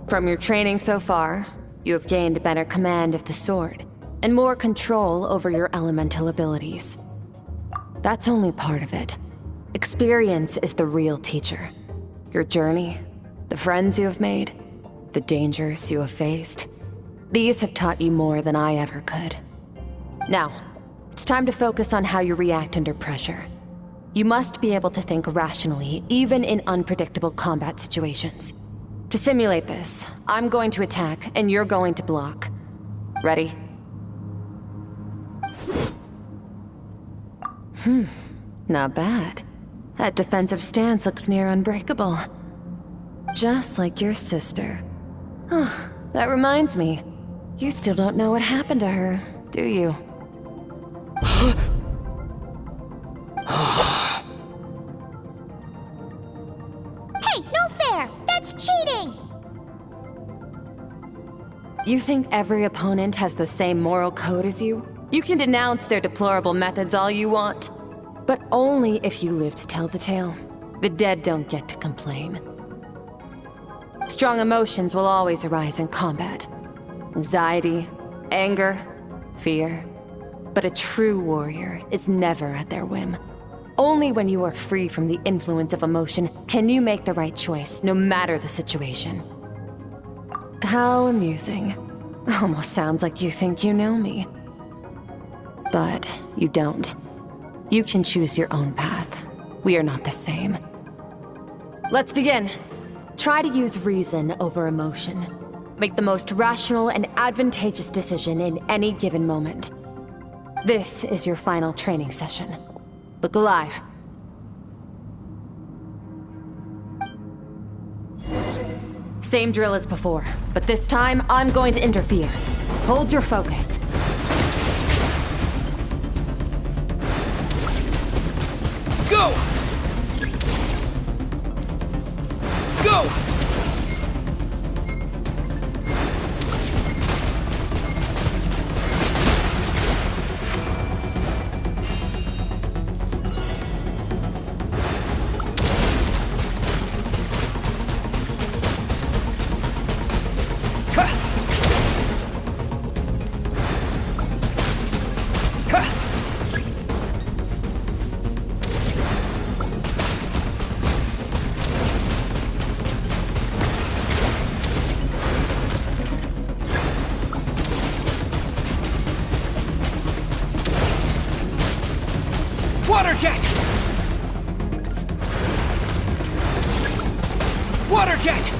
From your training so far, you have gained better command of the sword, and more control over your elemental abilities. That's only part of it. Experience is the real teacher. Your journey, the friends you have made, the dangers you have faced. These have taught you more than I ever could. Now, it's time to focus on how you react under pressure. You must be able to think rationally, even in unpredictable combat situations. To simulate this, I'm going to attack, and you're going to block. Ready? Not bad. That defensive stance looks near unbreakable. Just like your sister. Oh, that reminds me. You still don't know what happened to her, do you? Hey, no fair! That's cheating! You think every opponent has the same moral code as you? You can denounce their deplorable methods all you want, but only if you live to tell the tale. The dead don't get to complain. Strong emotions will always arise in combat. Anxiety, anger, fear. But a true warrior is never at their whim. Only when you are free from the influence of emotion can you make the right choice, no matter the situation. How amusing. Almost sounds like you think you know me. But you don't. You can choose your own path. We are not the same. Let's begin. Try to use reason over emotion. Make the most rational and advantageous decision in any given moment. This is your final training session. Look alive. Same drill as before, but this time I'm going to interfere. Hold your focus. Go! Go! Water jet! Water jet!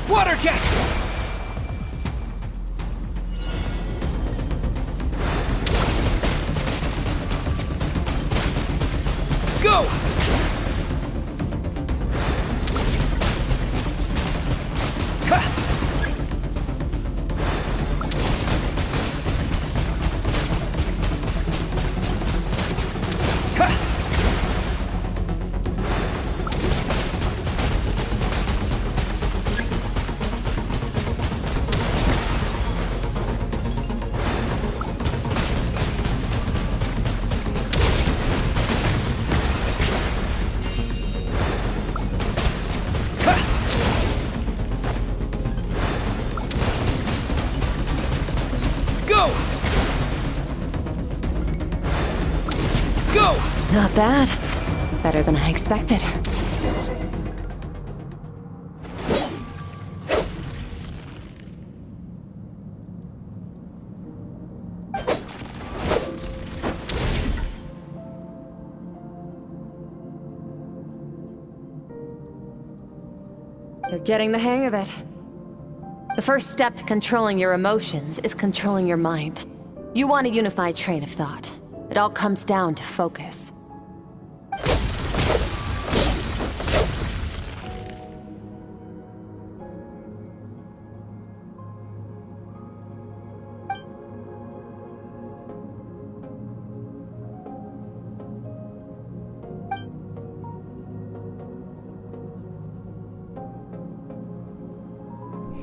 Water jet! Go! Go! Go! Not bad. Better than I expected. You're getting the hang of it. The first step to controlling your emotions is controlling your mind. You want a unified train of thought. It all comes down to focus.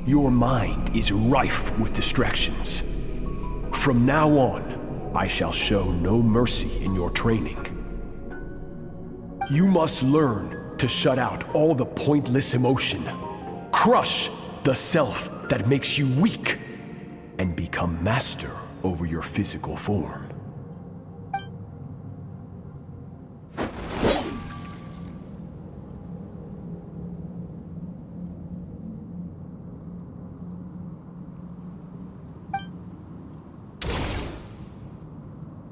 Your mind is rife with distractions. From now on, I shall show no mercy in your training. You must learn to shut out all the pointless emotion. Crush the self that makes you weak, and become master over your physical form.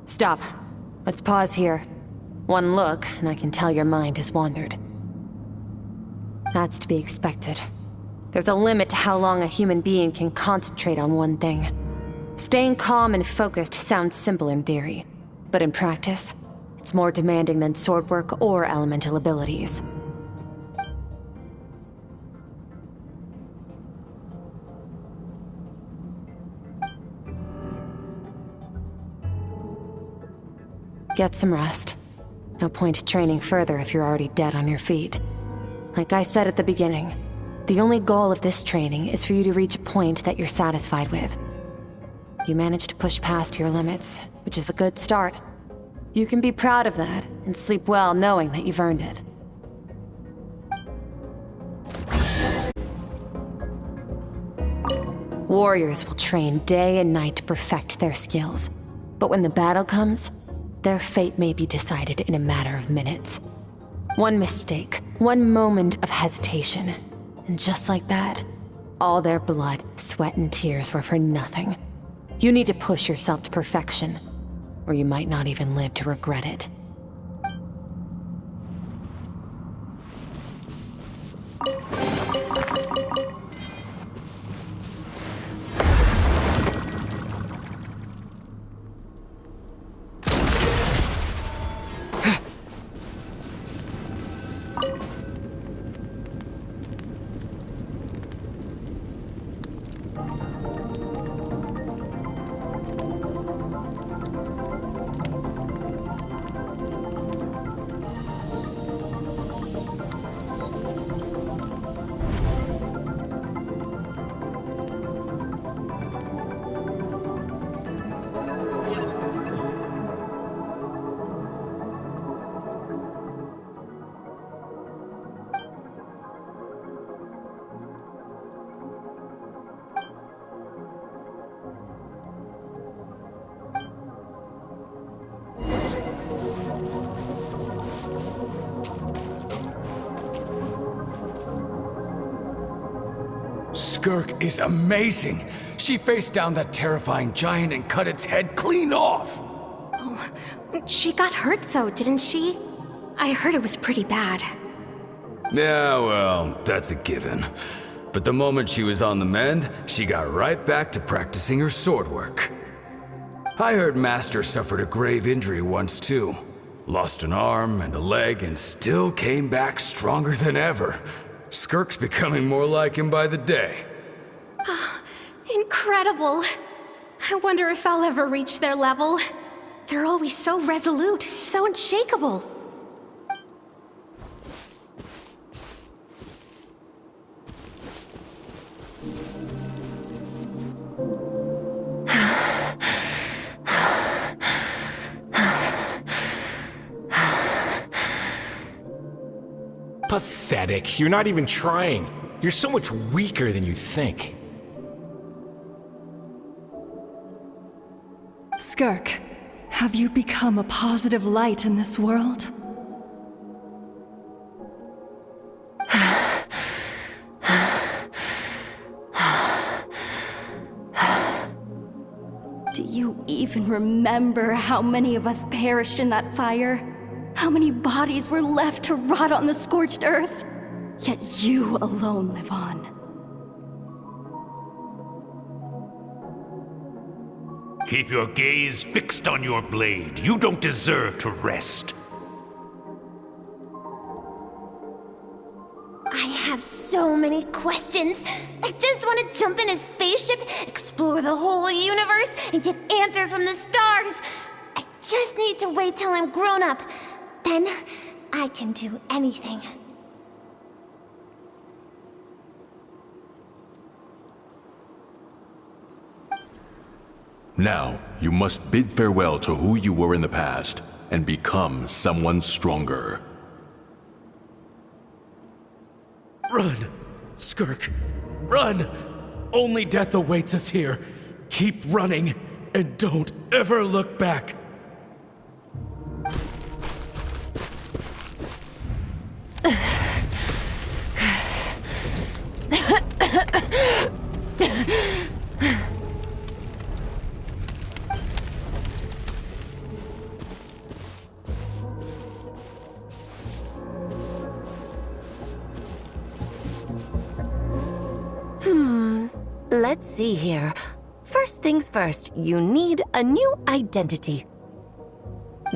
Stop. Let's pause here. One look, and I can tell your mind has wandered. That's to be expected. There's a limit to how long a human being can concentrate on one thing. Staying calm and focused sounds simple in theory, but in practice, it's more demanding than sword work or elemental abilities. Get some rest. No point training further if you're already dead on your feet. Like I said at the beginning, the only goal of this training is for you to reach a point that you're satisfied with. You managed to push past your limits, which is a good start. You can be proud of that, and sleep well knowing that you've earned it. Warriors will train day and night to perfect their skills. But when the battle comes, their fate may be decided in a matter of minutes. One mistake, one moment of hesitation, and just like that, all their blood, sweat, and tears were for nothing. You need to push yourself to perfection, or you might not even live to regret it. Skirk is amazing! She faced down that terrifying giant and cut its head clean off! Oh, she got hurt though, didn't she? I heard it was pretty bad. Yeah, well, that's a given. But the moment she was on the mend, she got right back to practicing her sword work. I heard Master suffered a grave injury once too. Lost an arm and a leg and still came back stronger than ever. Skirk's becoming more like him by the day. Incredible! I wonder if I'll ever reach their level. They're always so resolute, so unshakable. Pathetic. You're not even trying. You're so much weaker than you think. Skirk, have you become a positive light in this world? Do you even remember how many of us perished in that fire? How many bodies were left to rot on the scorched earth? Yet you alone live on. Keep your gaze fixed on your blade. You don't deserve to rest. I have so many questions. I just want to jump in a spaceship, explore the whole universe, and get answers from the stars. I just need to wait till I'm grown up. Then, I can do anything. Now, you must bid farewell to who you were in the past, and become someone stronger. Run! Skirk, run! Only death awaits us here. Keep running, and don't ever look back. Let's see here. First things first, you need a new identity.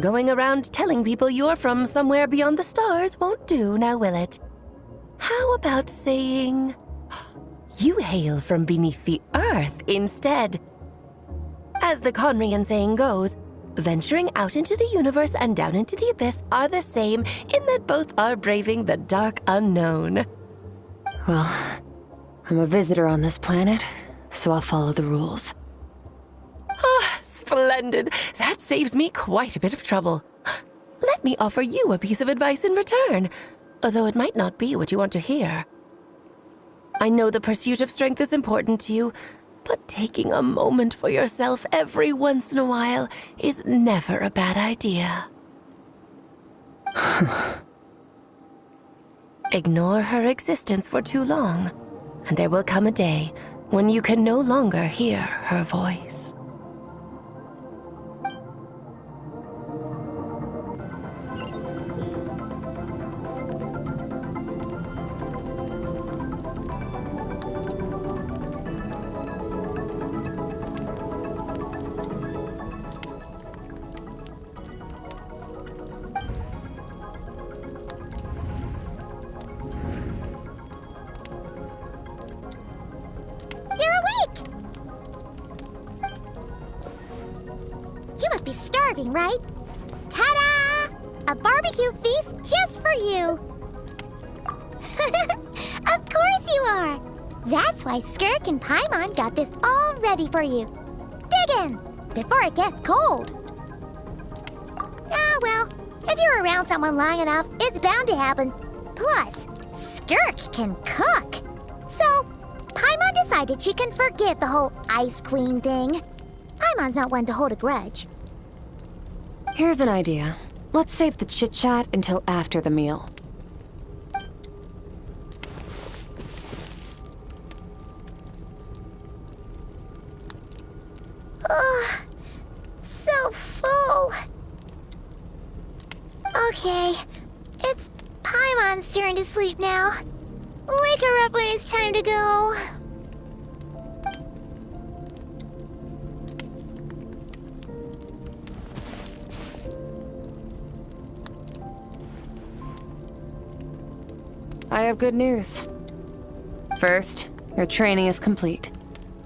Going around telling people you're from somewhere beyond the stars won't do, now will it? How about saying you hail from beneath the earth instead? As the Conrian saying goes, venturing out into the universe and down into the abyss are the same in that both are braving the dark unknown. Well, I'm a visitor on this planet, so I'll follow the rules. Ah, splendid. That saves me quite a bit of trouble. Let me offer you a piece of advice in return, although it might not be what you want to hear. I know the pursuit of strength is important to you, but taking a moment for yourself every once in a while is never a bad idea. Ignore her existence for too long, and there will come a day when you can no longer hear her voice. You must be starving, right? Ta-da! A barbecue feast just for you! Of course you are! That's why Skirk and Paimon got this all ready for you. Dig in, before it gets cold. Ah, well, if you're around someone long enough, it's bound to happen. Plus, Skirk can cook. So, Paimon decided she can forget the whole Ice Queen thing. Paimon's not one to hold a grudge. Here's an idea. Let's save the chit-chat until after the meal. Ugh, so full. Okay, it's Paimon's turn to sleep now. Wake her up when it's time to go. I have good news. First, your training is complete.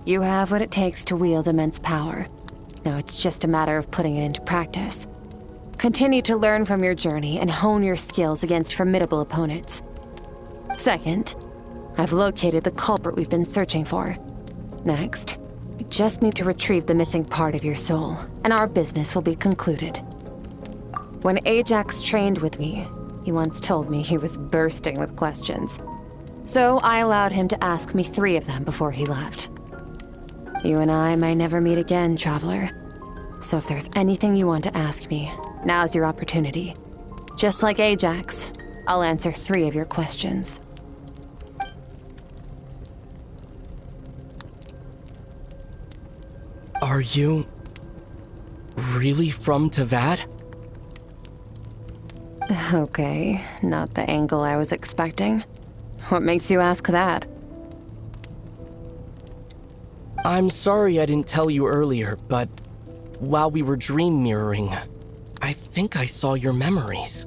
You have what it takes to wield immense power. Now it's just a matter of putting it into practice. Continue to learn from your journey and hone your skills against formidable opponents. Second, I've located the culprit we've been searching for. Next, we just need to retrieve the missing part of your soul, and our business will be concluded. When Ajax trained with me, he once told me he was bursting with questions. So I allowed him to ask me 3 of them before he left. You and I may never meet again, Traveler. So if there's anything you want to ask me, now's your opportunity. Just like Ajax, I'll answer 3 of your questions. Are you really from Tavad? Okay, not the angle I was expecting. What makes you ask that? I'm sorry I didn't tell you earlier, but while we were dream mirroring, I think I saw your memories.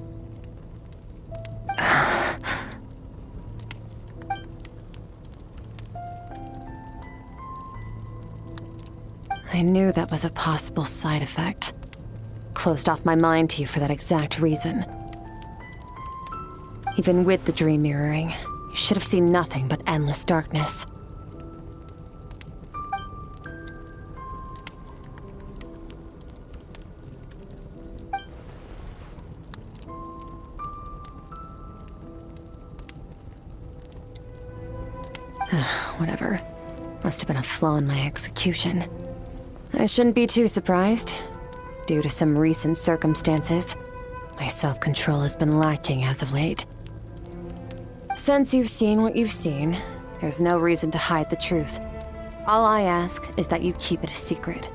I knew that was a possible side effect. Closed off my mind to you for that exact reason. Even with the dream mirroring, you should have seen nothing but endless darkness. Whatever. Must have been a flaw in my execution. I shouldn't be too surprised. Due to some recent circumstances, my self-control has been lacking as of late. Since you've seen what you've seen, there's no reason to hide the truth. All I ask is that you keep it a secret.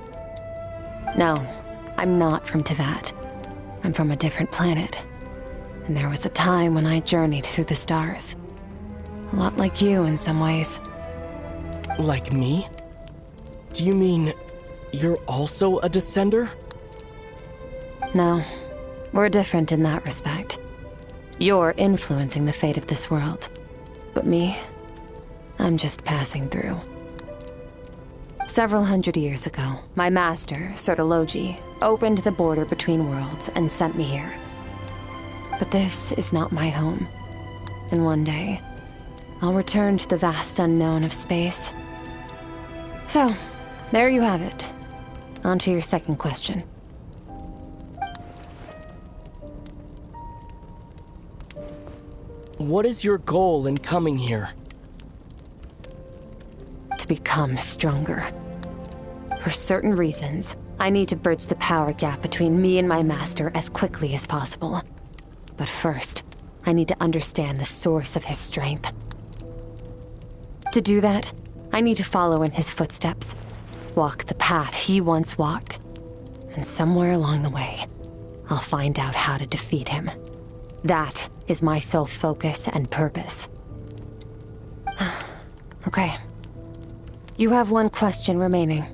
No, I'm not from Teyvat. I'm from a different planet. And there was a time when I journeyed through the stars. A lot like you in some ways. Like me? Do you mean you're also a descender? No, we're different in that respect. You're influencing the fate of this world. But me, I'm just passing through. Several hundred years ago, my master, Sertologi, opened the border between worlds and sent me here. But this is not my home. And one day, I'll return to the vast unknown of space. So, there you have it. On to your second question. What is your goal in coming here? To become stronger. For certain reasons, I need to bridge the power gap between me and my master as quickly as possible. But first, I need to understand the source of his strength. To do that, I need to follow in his footsteps, walk the path he once walked, and somewhere along the way, I'll find out how to defeat him. That is my sole focus and purpose. Okay. You have one question remaining.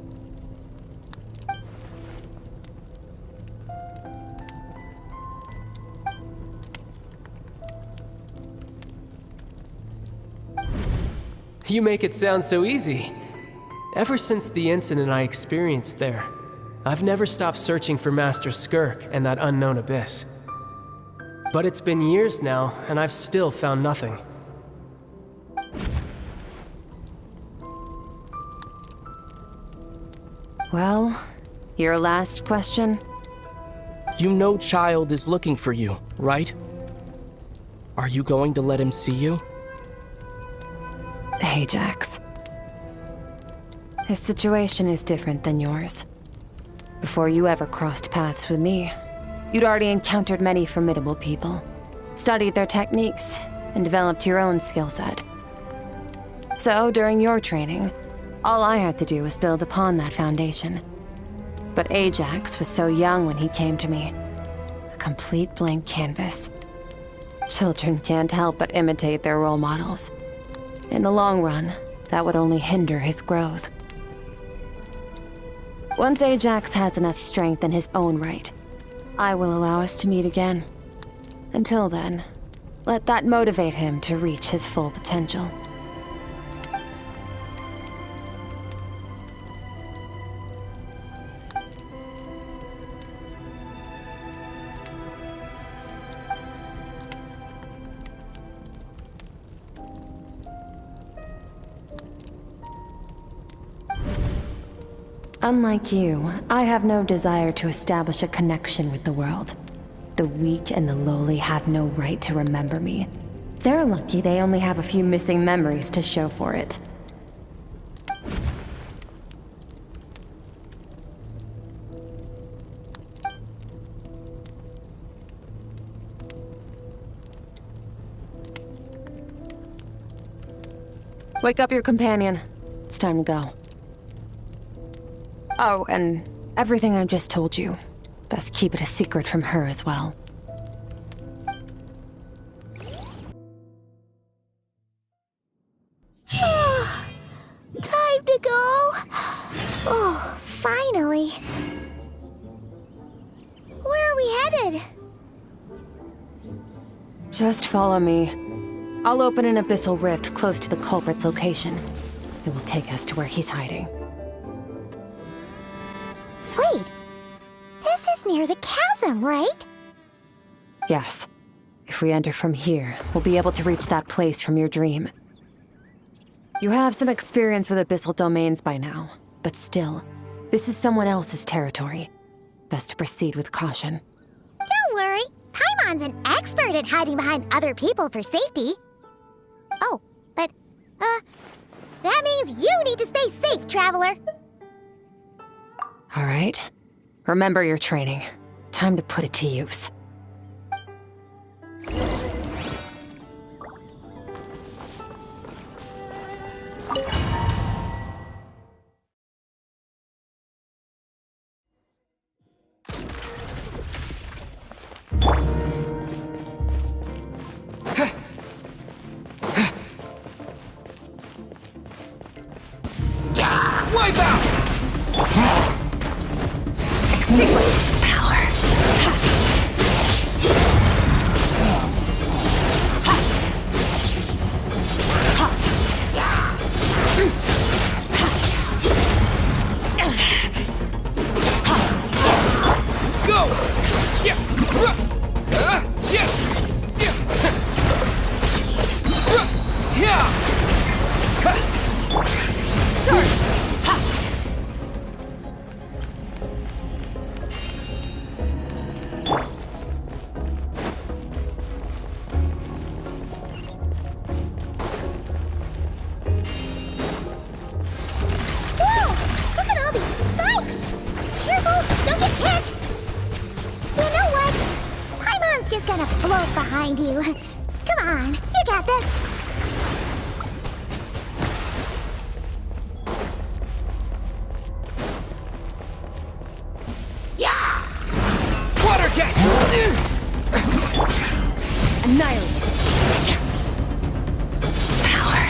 You make it sound so easy. Ever since the incident I experienced there, I've never stopped searching for Master Skirk and that unknown abyss. But it's been years now, and I've still found nothing. Well, your last question? You know Child is looking for you, right? Are you going to let him see you? Ajax. His situation is different than yours. Before you ever crossed paths with me, you'd already encountered many formidable people, studied their techniques, and developed your own skill set. So, during your training, all I had to do was build upon that foundation. But Ajax was so young when he came to me. A complete blank canvas. Children can't help but imitate their role models. In the long run, that would only hinder his growth. Once Ajax has enough strength in his own right, I will allow us to meet again. Until then, let that motivate him to reach his full potential. Unlike you, I have no desire to establish a connection with the world. The weak and the lowly have no right to remember me. They're lucky they only have a few missing memories to show for it. Wake up your companion. It's time to go. Oh, and everything I just told you. Best keep it a secret from her as well. Time to go. Oh, finally. Where are we headed? Just follow me. I'll open an abyssal rift close to the culprit's location. It will take us to where he's hiding. Wait. This is near the chasm, right? Yes. If we enter from here, we'll be able to reach that place from your dream. You have some experience with abyssal domains by now, but still, this is someone else's territory. Best to proceed with caution. Don't worry. Paimon's an expert at hiding behind other people for safety. Oh, but, That means you need to stay safe, Traveler. All right. Remember your training. Time to put it to use. Wipe out! Extinguished power. Go! Yeah! Yeah! Yeah! Whoa! Look at all these spikes! Careful! Don't get hit! You know what? Paimon's just gonna float behind you. Come on, you got this. Water jet! Annihilate. Power.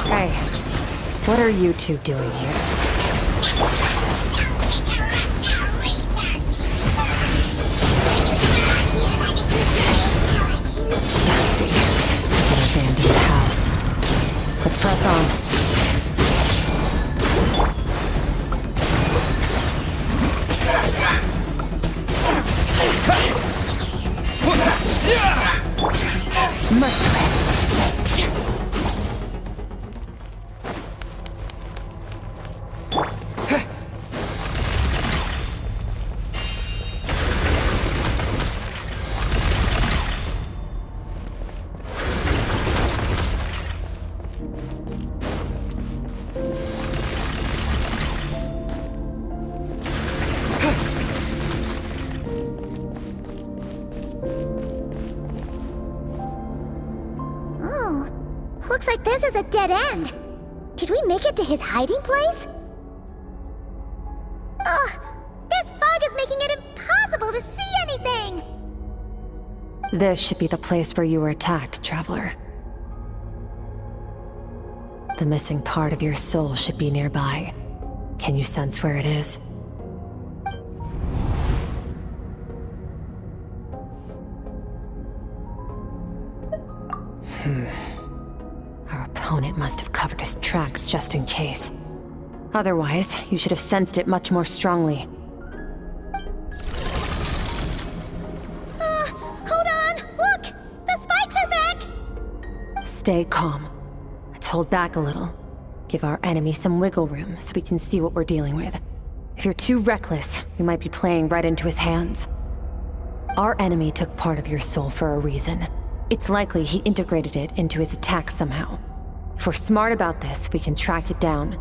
Hey, what are you two doing here? Dusty. An abandoned house. Let's press on. Merciless. Looks like this is a dead end. Did we make it to his hiding place? Ugh! This fog is making it impossible to see anything! This should be the place where you were attacked, Traveler. The missing part of your soul should be nearby. Can you sense where it is? Our opponent must have covered his tracks just in case. Otherwise, you should have sensed it much more strongly. Hold on! Look! The spikes are back! Stay calm. Let's hold back a little. Give our enemy some wiggle room so we can see what we're dealing with. If you're too reckless, we might be playing right into his hands. Our enemy took part of your soul for a reason. It's likely he integrated it into his attack somehow. If we're smart about this, we can track it down.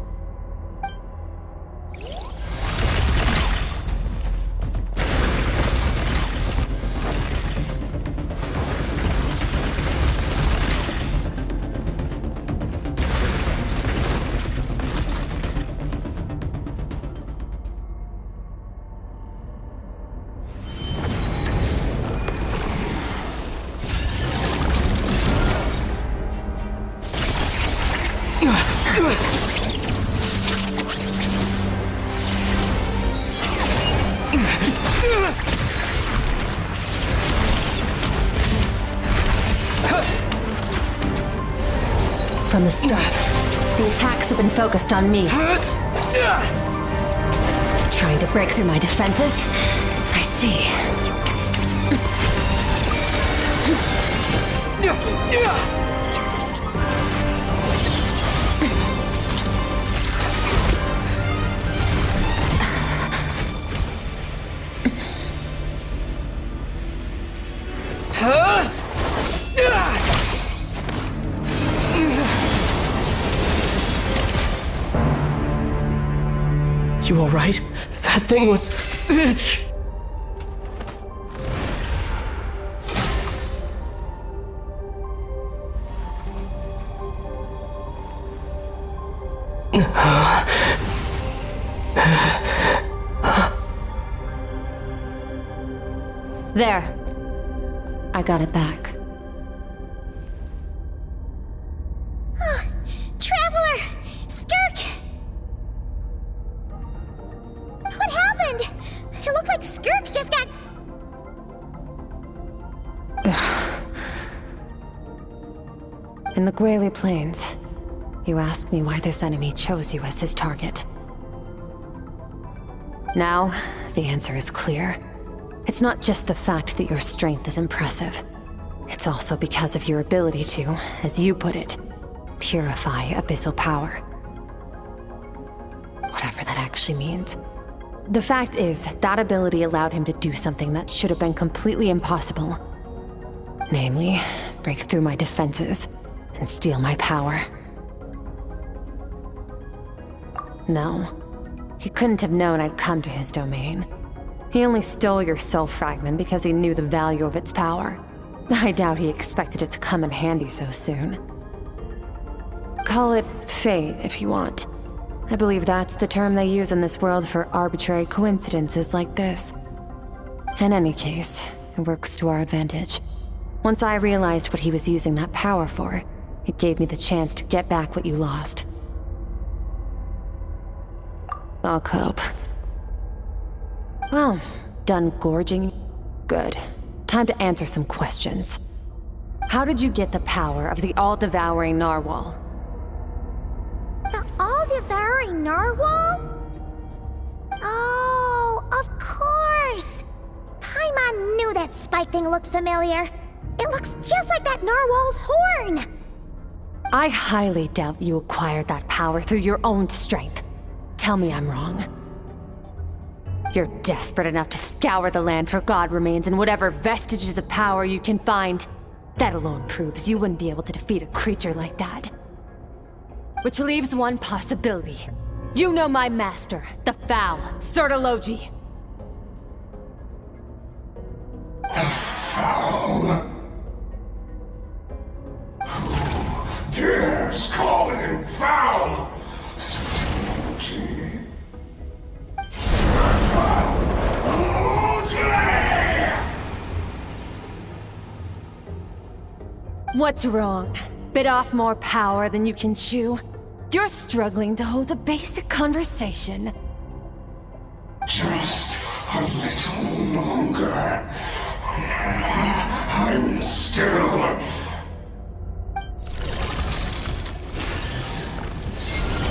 From the start, the attacks have been focused on me. Trying to break through my defenses? I see. You alright? That thing was... There. I got it back. Traveler! Skirk! What happened? It looked like Skirk just got... In the Guili Plains, you asked me why this enemy chose you as his target. Now, the answer is clear. It's not just the fact that your strength is impressive. It's also because of your ability to, as you put it, purify abyssal power. Whatever that actually means. The fact is, that ability allowed him to do something that should have been completely impossible. Namely, break through my defenses and steal my power. No, he couldn't have known I'd come to his domain. He only stole your soul fragment because he knew the value of its power. I doubt he expected it to come in handy so soon. Call it fate if you want. I believe that's the term they use in this world for arbitrary coincidences like this. In any case, it works to our advantage. Once I realized what he was using that power for, it gave me the chance to get back what you lost. I'll cope. Well, done gorging? Good. Time to answer some questions. How did you get the power of the all-devouring narwhal? The all-devouring narwhal? Oh, of course! Paimon knew that spike thing looked familiar. It looks just like that narwhal's horn! I highly doubt you acquired that power through your own strength. Tell me I'm wrong. You're desperate enough to scour the land for god remains and whatever vestiges of power you can find. That alone proves you wouldn't be able to defeat a creature like that. Which leaves one possibility. You know my master, the Foul, Sertologi. The Foul? Who dares call him Foul? What's wrong? Bit off more power than you can chew? You're struggling to hold a basic conversation. Just a little longer. I'm still...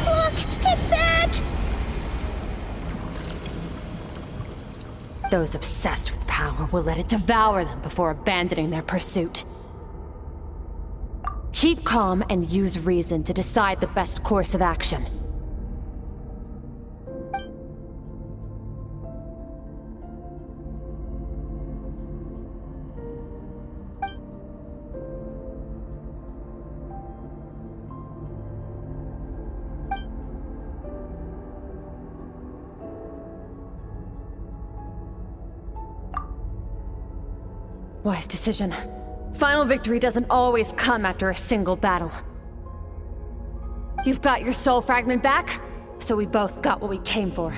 Look! It's back! Those obsessed with power will let it devour them before abandoning their pursuit. Keep calm and use reason to decide the best course of action. Wise decision. Final victory doesn't always come after a single battle. You've got your soul fragment back, so we both got what we came for.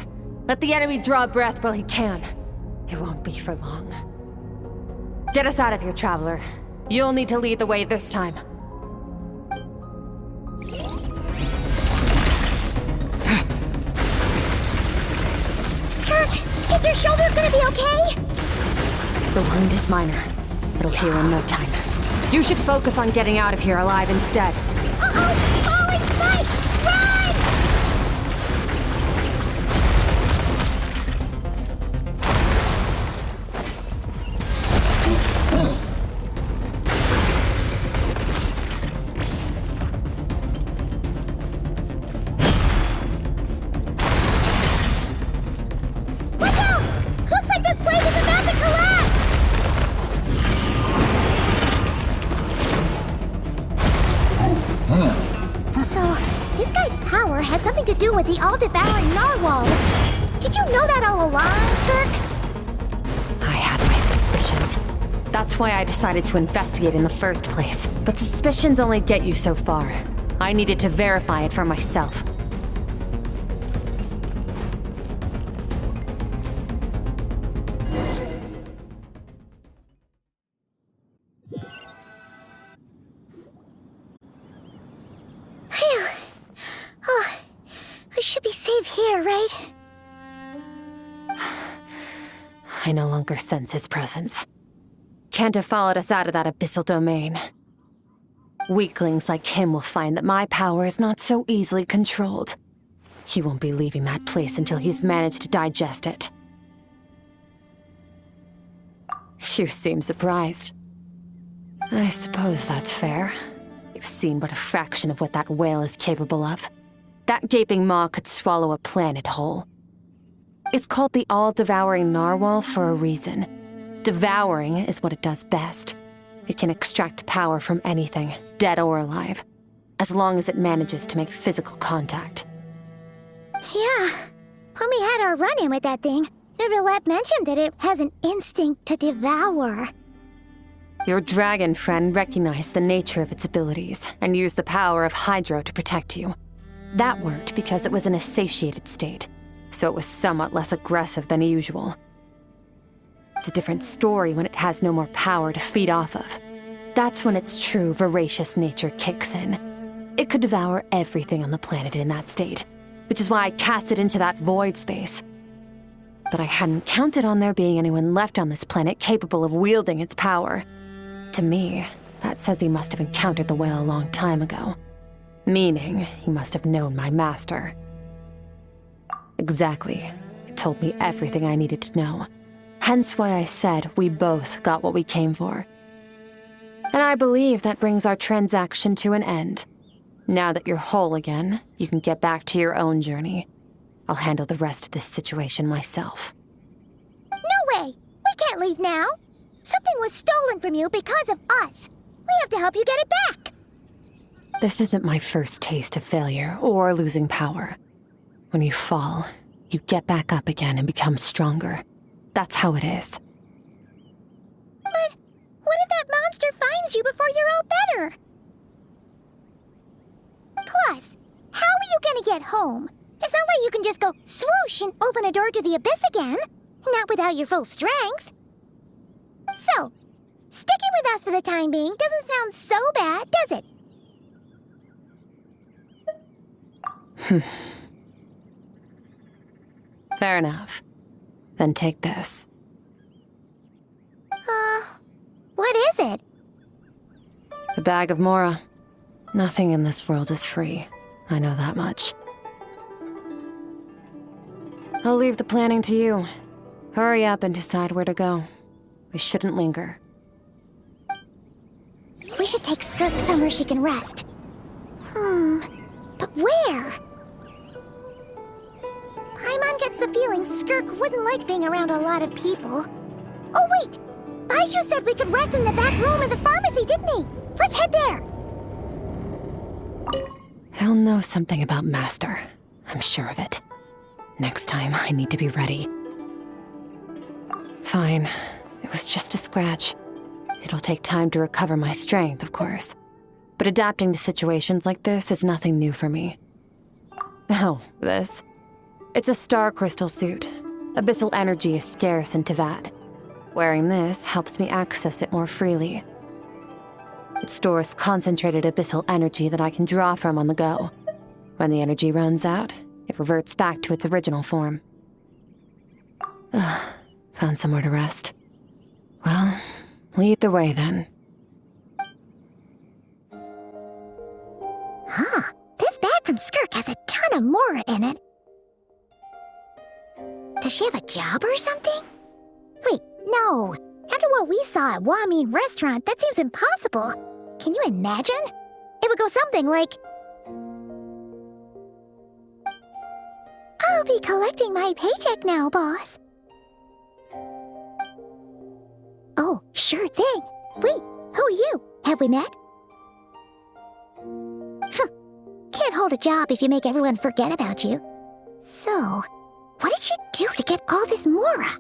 Let the enemy draw breath while he can. It won't be for long. Get us out of here, Traveler. You'll need to lead the way this time. Skirk, is your shoulder gonna be okay? The wound is minor. It'll heal in no time. You should focus on getting out of here alive instead. Uh-oh! Falling spikes! Run! Watch out! Looks like this place is about to collapse! So, this guy's power has something to do with the all-devouring narwhal. Did you know that all along, Skirk? I had my suspicions. That's why I decided to investigate in the first place. But suspicions only get you so far. I needed to verify it for myself. Phew. Oh, we should be safe here, right? I no longer sense his presence. Can't have followed us out of that abyssal domain. Weaklings like him will find that my power is not so easily controlled. He won't be leaving that place until he's managed to digest it. You seem surprised. I suppose that's fair. You've seen but a fraction of what that whale is capable of. That gaping maw could swallow a planet whole. It's called the all-devouring narwhal for a reason. Devouring is what it does best. It can extract power from anything, dead or alive, as long as it manages to make physical contact. Yeah. When we had our run-in with that thing, Neverlet mentioned that it has an instinct to devour. Your dragon friend recognized the nature of its abilities and used the power of Hydro to protect you. That worked because it was in a satiated state, so it was somewhat less aggressive than usual. It's a different story when it has no more power to feed off of. That's when its true voracious nature kicks in. It could devour everything on the planet in that state, which is why I cast it into that void space. But I hadn't counted on there being anyone left on this planet capable of wielding its power. To me, that says he must have encountered the whale a long time ago. Meaning, he must have known my master. Exactly. It told me everything I needed to know. Hence why I said we both got what we came for. And I believe that brings our transaction to an end. Now that you're whole again, you can get back to your own journey. I'll handle the rest of this situation myself. No way! We can't leave now! Something was stolen from you because of us! We have to help you get it back! This isn't my first taste of failure or losing power. When you fall, you get back up again and become stronger. That's how it is. But what if that monster finds you before you're all better? Plus, how are you gonna get home? It's not like you can just go swoosh and open a door to the abyss again. Not without your full strength. So, sticking with us for the time being doesn't sound so bad, does it? Fair enough. Then take this. What is it? A bag of Mora. Nothing in this world is free. I know that much. I'll leave the planning to you. Hurry up and decide where to go. We shouldn't linger. We should take Skirk somewhere she can rest. But where? Paimon gets the feeling Skirk wouldn't like being around a lot of people. Oh wait! Baishu said we could rest in the back room of the pharmacy, didn't he? Let's head there! He'll know something about Master. I'm sure of it. Next time, I need to be ready. Fine. It was just a scratch. It'll take time to recover my strength, of course. But adapting to situations like this is nothing new for me. Oh, this? It's a star crystal suit. Abyssal energy is scarce in Tevat. Wearing this helps me access it more freely. It stores concentrated abyssal energy that I can draw from on the go. When the energy runs out, it reverts back to its original form. Found somewhere to rest. Well, lead the way then. This bag from Skirk has a ton of Mora in it. Does she have a job or something? Wait, no. After what we saw at Wamin Restaurant, that seems impossible. Can you imagine? It would go something like... I'll be collecting my paycheck now, boss. Oh, sure thing. Wait, who are you? Have we met? Can't hold a job if you make everyone forget about you. So, what did you do to get all this Mora?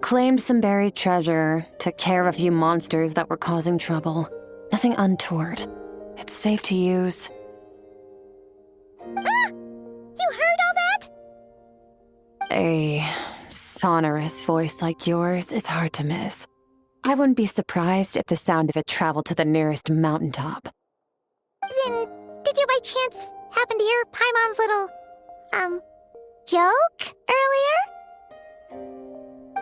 Claimed some buried treasure, took care of a few monsters that were causing trouble. Nothing untoward. It's safe to use. Ah! You heard all that? A sonorous voice like yours is hard to miss. I wouldn't be surprised if the sound of it traveled to the nearest mountaintop. Then, did you by chance happen to hear Paimon's little, joke earlier?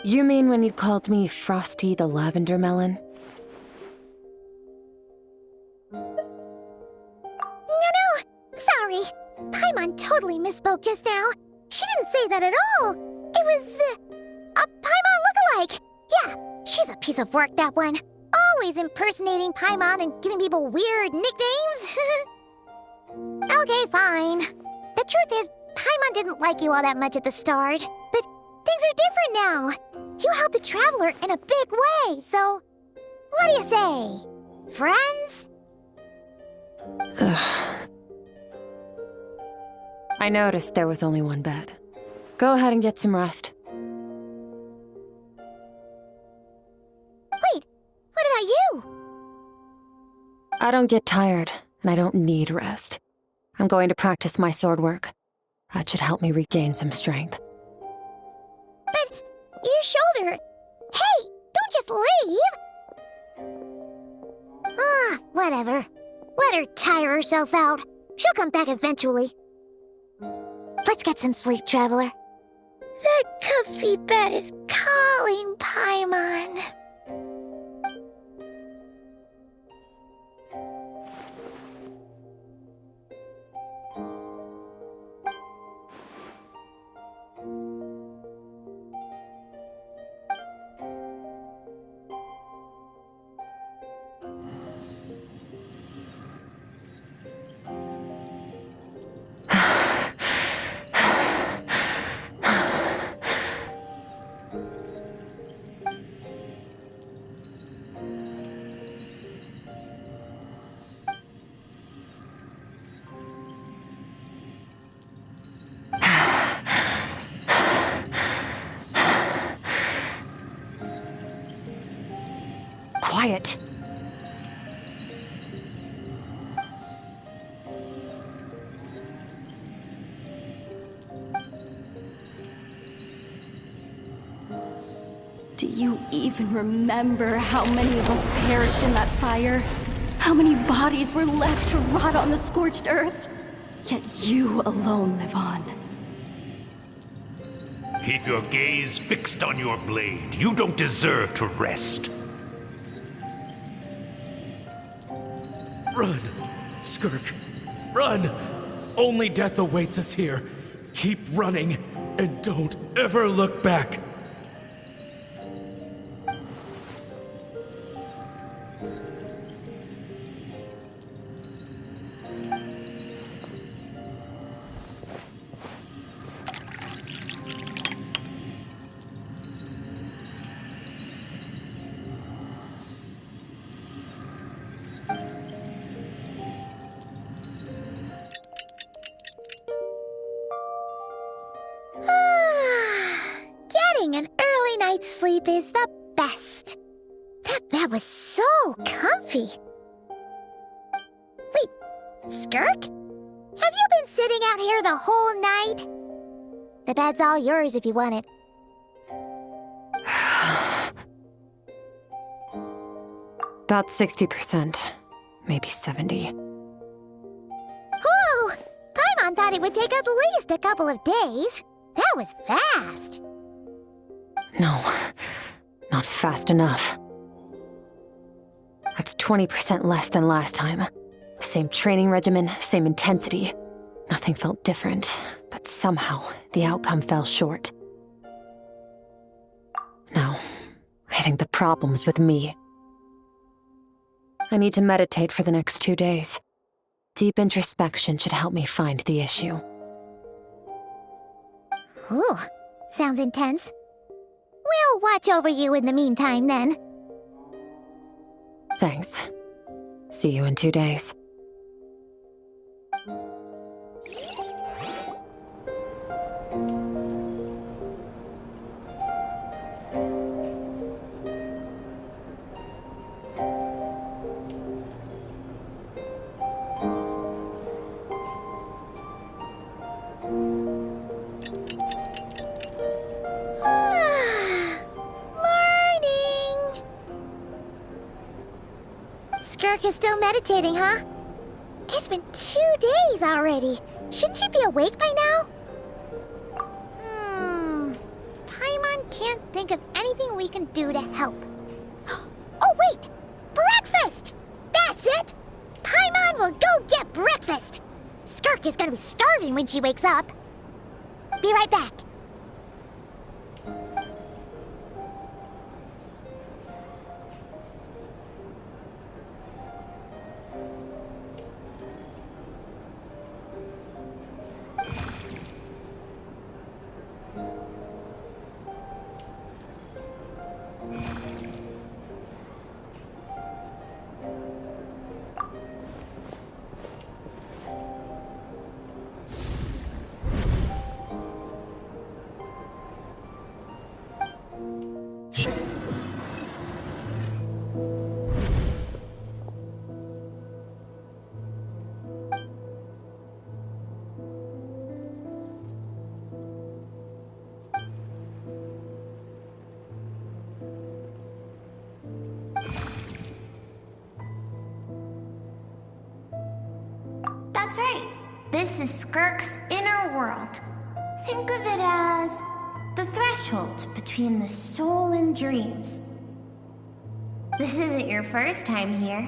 You mean when you called me Frosty the Lavender Melon? No, sorry. Paimon totally misspoke just now. She didn't say that at all. It was, a Paimon lookalike. Yeah, she's a piece of work, that one. Always impersonating Paimon and giving people weird nicknames. Okay, fine. The truth is, Paimon didn't like you all that much at the start, but things are different now. You helped the Traveler in a big way, so what do you say? Friends? Ugh. I noticed there was only one bed. Go ahead and get some rest. Wait, what about you? I don't get tired, and I don't need rest. I'm going to practice my sword work. That should help me regain some strength. But your shoulder... Hey, don't just leave! Ah, whatever. Let her tire herself out. She'll come back eventually. Let's get some sleep, Traveler. That comfy bed is calling, Paimon. Quiet. Do you even remember how many of us perished in that fire? How many bodies were left to rot on the scorched earth? Yet you alone live on. Keep your gaze fixed on your blade. You don't deserve to rest. Run, Skirk. Run! Only death awaits us here. Keep running, and don't ever look back. Getting an early night's sleep is the best. That bed was so comfy. Wait, Skirk? Have you been sitting out here the whole night? The bed's all yours if you want it. About 60%, maybe 70. Whew! Paimon thought it would take at least a couple of days. That was fast. No, not fast enough. That's 20% less than last time. Same training regimen, same intensity. Nothing felt different, but somehow the outcome fell short. No, I think the problem's with me. I need to meditate for the next 2 days. Deep introspection should help me find the issue. Ooh, sounds intense. We'll watch over you in the meantime, then. Thanks. See you in 2 days. Skirk is still meditating, huh? It's been 2 days already. Shouldn't she be awake by now? Paimon can't think of anything we can do to help. Oh, wait! Breakfast! That's it! Paimon will go get breakfast! Skirk is gonna be starving when she wakes up. Be right back. That's right. This is Skirk's inner world. Think of it as the threshold between the soul and dreams. This isn't your first time here,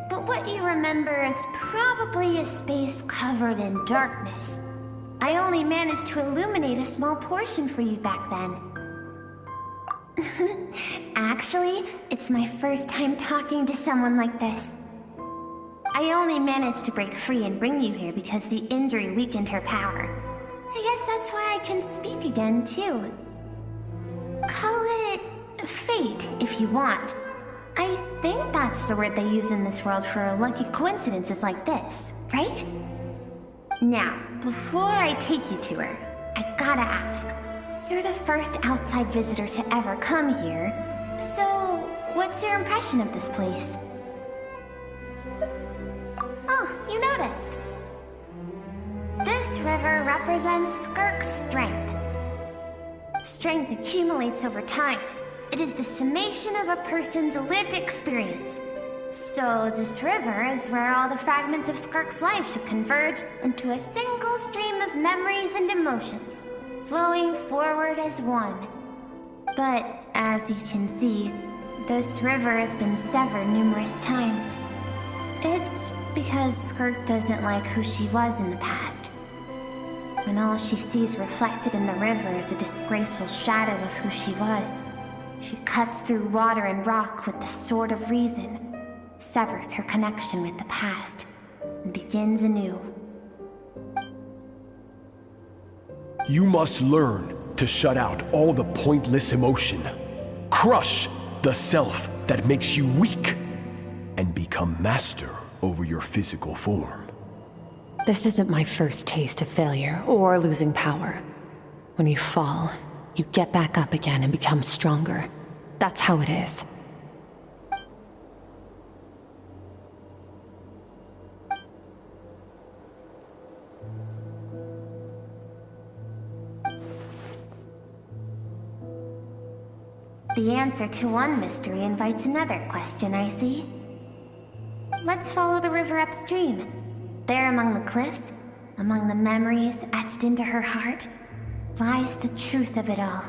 but what you remember is probably a space covered in darkness. I only managed to illuminate a small portion for you back then. Actually, it's my first time talking to someone like this. I only managed to break free and bring you here because the injury weakened her power. I guess that's why I can speak again, too. Call it fate, if you want. I think that's the word they use in this world for lucky coincidences like this, right? Now, before I take you to her, I gotta ask. You're the first outside visitor to ever come here, so what's your impression of this place? Oh, you noticed. This river represents Skirk's strength. Strength accumulates over time. It is the summation of a person's lived experience. So this river is where all the fragments of Skirk's life should converge into a single stream of memories and emotions, flowing forward as one. But as you can see, this river has been severed numerous times. It's because Skirk doesn't like who she was in the past. When all she sees reflected in the river is a disgraceful shadow of who she was, she cuts through water and rock with the sword of reason, severs her connection with the past, and begins anew. You must learn to shut out all the pointless emotion. Crush the self that makes you weak, and become master over your physical form. This isn't my first taste of failure or losing power. When you fall, you get back up again and become stronger. That's how it is. The answer to one mystery invites another question, I see. Let's follow the river upstream. There among the cliffs, among the memories etched into her heart, lies the truth of it all.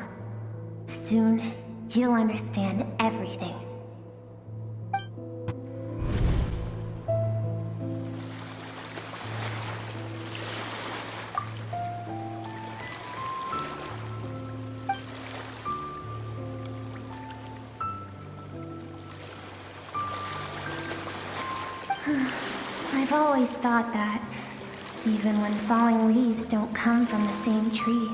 Soon, you'll understand everything. I've always thought that, even when falling leaves don't come from the same tree,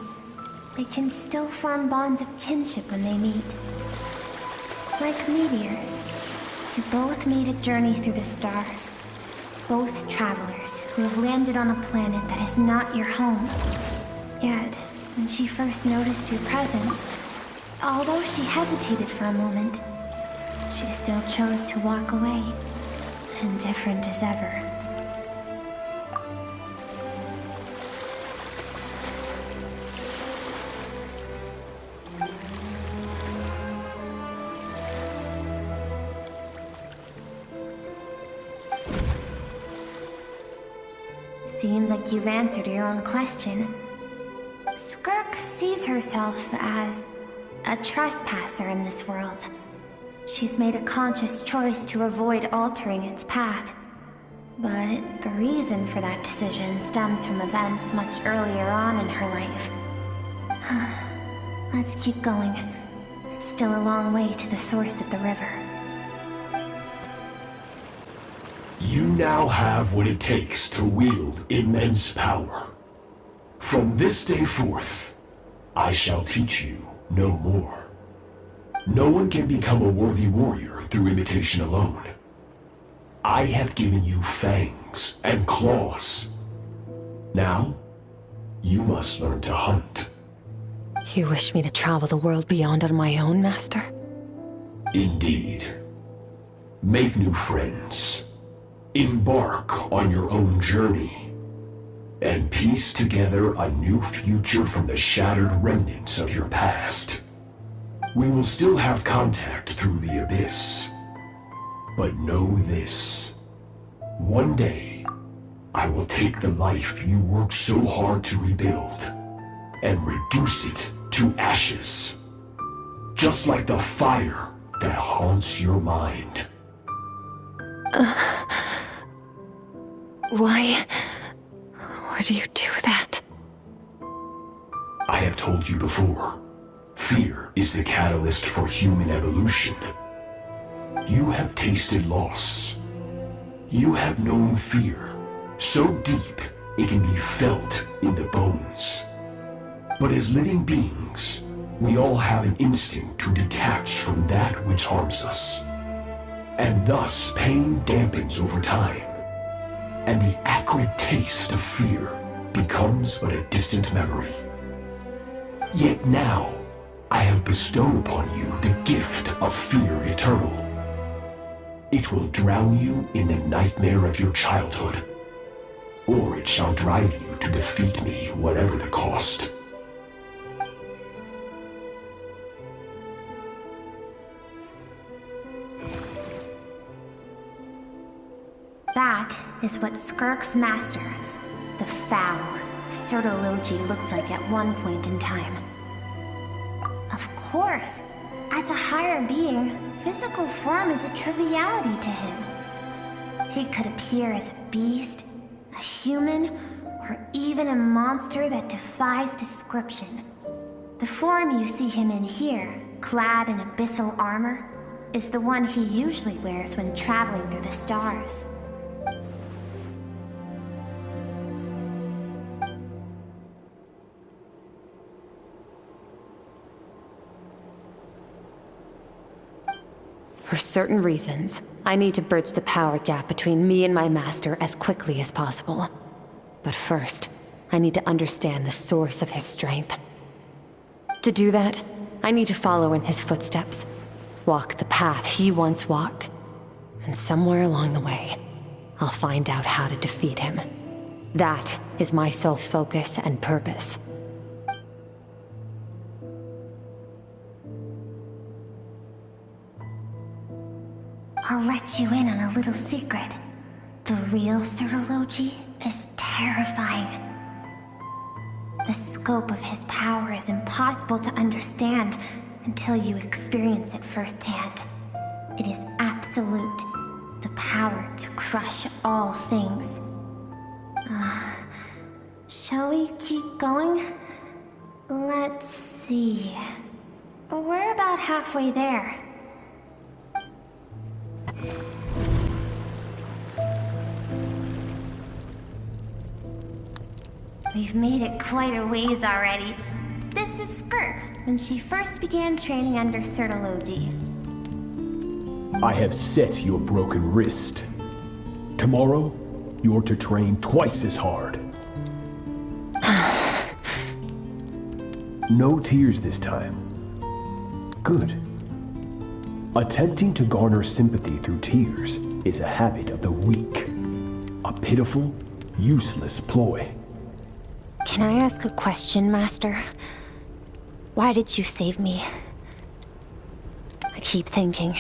they can still form bonds of kinship when they meet. Like meteors, you both made a journey through the stars. Both travelers who have landed on a planet that is not your home. Yet, when she first noticed your presence, although she hesitated for a moment, she still chose to walk away, indifferent as ever. Seems like you've answered your own question. Skirk sees herself as a trespasser in this world. She's made a conscious choice to avoid altering its path. But the reason for that decision stems from events much earlier on in her life. Let's keep going. It's still a long way to the source of the river. You now have what it takes to wield immense power. From this day forth, I shall teach you no more. No one can become a worthy warrior through imitation alone. I have given you fangs and claws. Now, you must learn to hunt. You wish me to travel the world beyond on my own, Master? Indeed. Make new friends. Embark on your own journey. And piece together a new future from the shattered remnants of your past. We will still have contact through the Abyss. But know this. One day, I will take the life you worked so hard to rebuild and reduce it to ashes. Just like the fire that haunts your mind. Why do you do that? I have told you before, fear is the catalyst for human evolution. You have tasted loss. You have known fear, so deep it can be felt in the bones. But as living beings, we all have an instinct to detach from that which harms us. And thus pain dampens over time, and the acrid taste of fear becomes but a distant memory. Yet now, I have bestowed upon you the gift of fear eternal. It will drown you in the nightmare of your childhood, or it shall drive you to defeat me, whatever the cost. That is what Skirk's master, the foul, Sertologi, looked like at one point in time. Of course, as a higher being, physical form is a triviality to him. He could appear as a beast, a human, or even a monster that defies description. The form you see him in here, clad in abyssal armor, is the one he usually wears when traveling through the stars. For certain reasons, I need to bridge the power gap between me and my master as quickly as possible. But first, I need to understand the source of his strength. To do that, I need to follow in his footsteps, walk the path he once walked, and somewhere along the way, I'll find out how to defeat him. That is my sole focus and purpose. I'll let you in on a little secret. The real Sertologi is terrifying. The scope of his power is impossible to understand until you experience it firsthand. It is absolute, the power to crush all things. Shall we keep going? Let's see. We're about halfway there. We've made it quite a ways already. This is Skirk, when she first began training under Sertologi. I have set your broken wrist. Tomorrow, you're to train twice as hard. No tears this time. Good. Attempting to garner sympathy through tears is a habit of the weak. A pitiful, useless ploy. Can I ask a question, Master? Why did you save me? I keep thinking,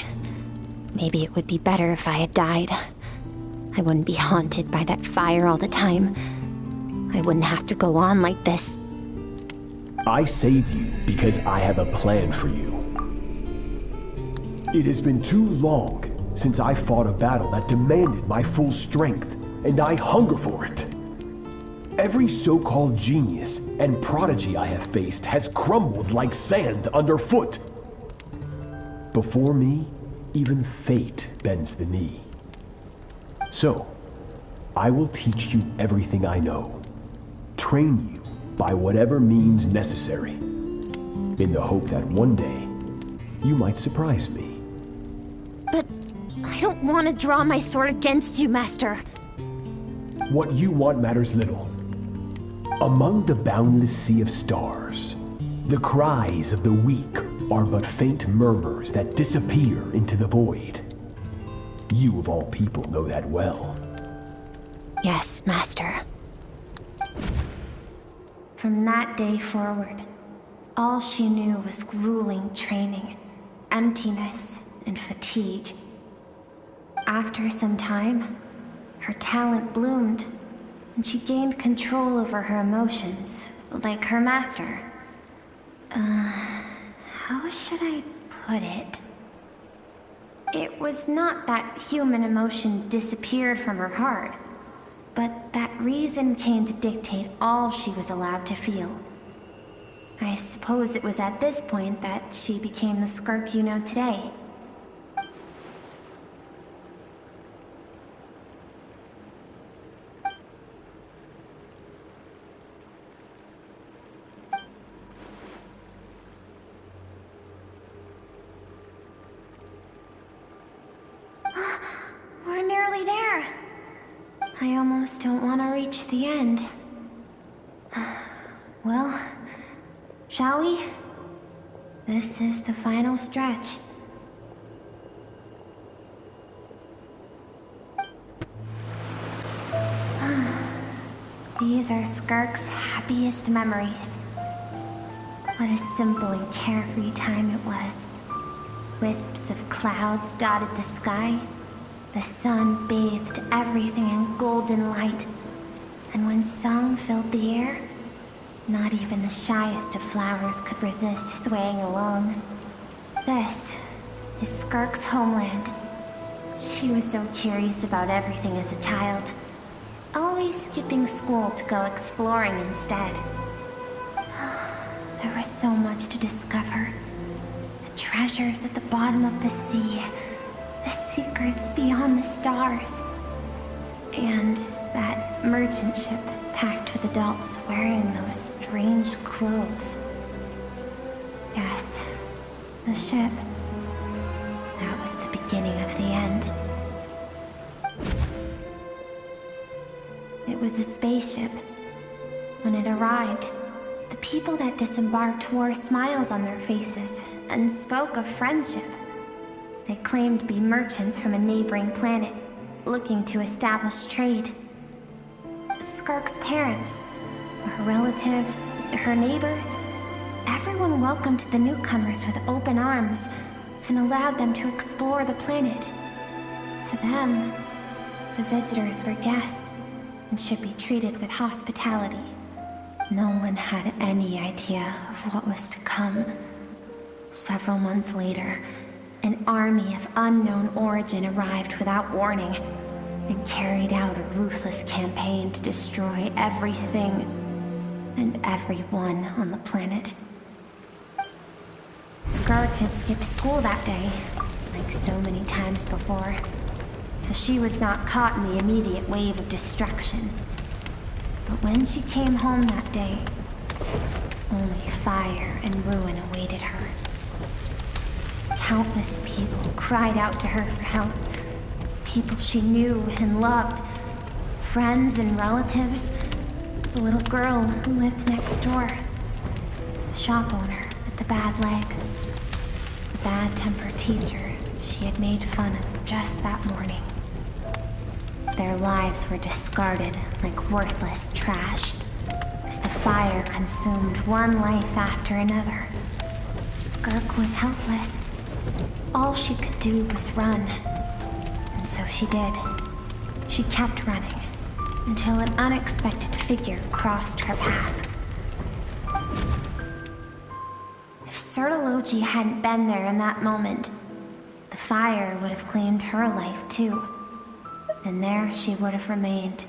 maybe it would be better if I had died. I wouldn't be haunted by that fire all the time, I wouldn't have to go on like this. I saved you because I have a plan for you. It has been too long since I fought a battle that demanded my full strength, and I hunger for it. Every so-called genius and prodigy I have faced has crumbled like sand underfoot. Before me, even fate bends the knee. So, I will teach you everything I know, train you by whatever means necessary, in the hope that one day you might surprise me. But I don't want to draw my sword against you, Master. What you want matters little. Among the boundless sea of stars, the cries of the weak are but faint murmurs that disappear into the void. You of all people know that well. Yes, Master. From that day forward, all she knew was grueling training, emptiness, and fatigue. After some time, her talent bloomed, and she gained control over her emotions, like her master. How should I put it? It was not that human emotion disappeared from her heart, but that reason came to dictate all she was allowed to feel. I suppose it was at this point that she became the Skirk you know today. We're nearly there. I almost don't want to reach the end. Well, shall we? This is the final stretch. These are Skirk's happiest memories. What a simple and carefree time it was. Wisps of clouds dotted the sky. The sun bathed everything in golden light. And when song filled the air, not even the shyest of flowers could resist swaying along. This is Skirk's homeland. She was so curious about everything as a child, always skipping school to go exploring instead. There was so much to discover. The treasures at the bottom of the sea, the secrets beyond the stars, and that merchant ship packed with adults wearing those strange clothes. Yes, the ship. That was the beginning of the end. It was a spaceship. When it arrived, the people that disembarked wore smiles on their faces and spoke of friendship. They claimed to be merchants from a neighboring planet, looking to establish trade. Skirk's parents, her relatives, her neighbors, everyone welcomed the newcomers with open arms and allowed them to explore the planet. To them, the visitors were guests and should be treated with hospitality. No one had any idea of what was to come. Several months later, an army of unknown origin arrived without warning and carried out a ruthless campaign to destroy everything and everyone on the planet. Skirk had skipped school that day, like so many times before, so she was not caught in the immediate wave of destruction. But when she came home that day, only fire and ruin awaited her. Countless people cried out to her for help. People she knew and loved. Friends and relatives. The little girl who lived next door. The shop owner with the bad leg. The bad-tempered teacher she had made fun of just that morning. Their lives were discarded like worthless trash as the fire consumed one life after another. Skirk was helpless. All she could do was run. And so she did. She kept running, until an unexpected figure crossed her path. If Sertology hadn't been there in that moment, the fire would have claimed her life too. And there she would have remained,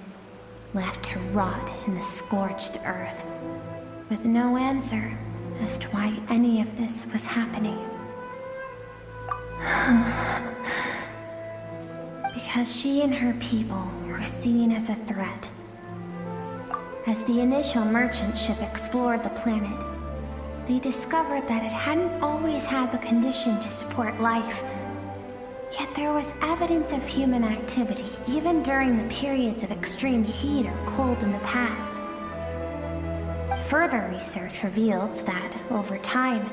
left to rot in the scorched earth, with no answer as to why any of this was happening. Because she and her people were seen as a threat. As the initial merchant ship explored the planet, they discovered that it hadn't always had the condition to support life. Yet there was evidence of human activity, even during the periods of extreme heat or cold in the past. Further research revealed that, over time,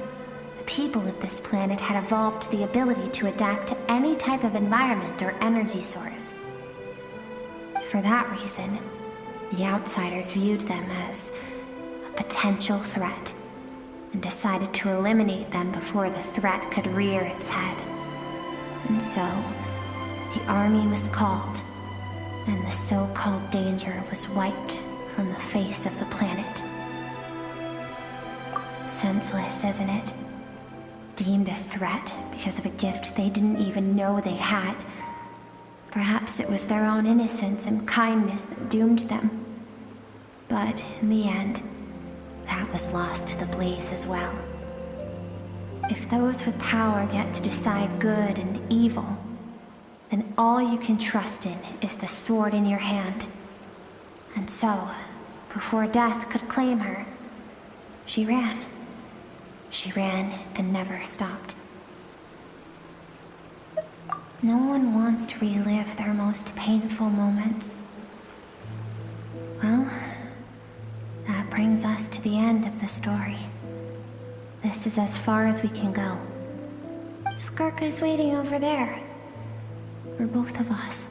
the people of this planet had evolved the ability to adapt to any type of environment or energy source. For that reason, the outsiders viewed them as a potential threat, and decided to eliminate them before the threat could rear its head. And so, the army was called, and the so-called danger was wiped from the face of the planet. Senseless, isn't it? Deemed a threat because of a gift they didn't even know they had. Perhaps it was their own innocence and kindness that doomed them. But in the end, that was lost to the blaze as well. If those with power get to decide good and evil, then all you can trust in is the sword in your hand. And so, before death could claim her, she ran. She ran and never stopped. No one wants to relive their most painful moments. Well, that brings us to the end of the story. This is as far as we can go. Skirk is waiting over there. For both of us.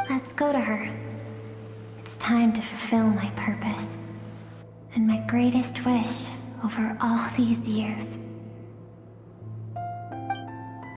Let's go to her. It's time to fulfill my purpose. And my greatest wish over all these years.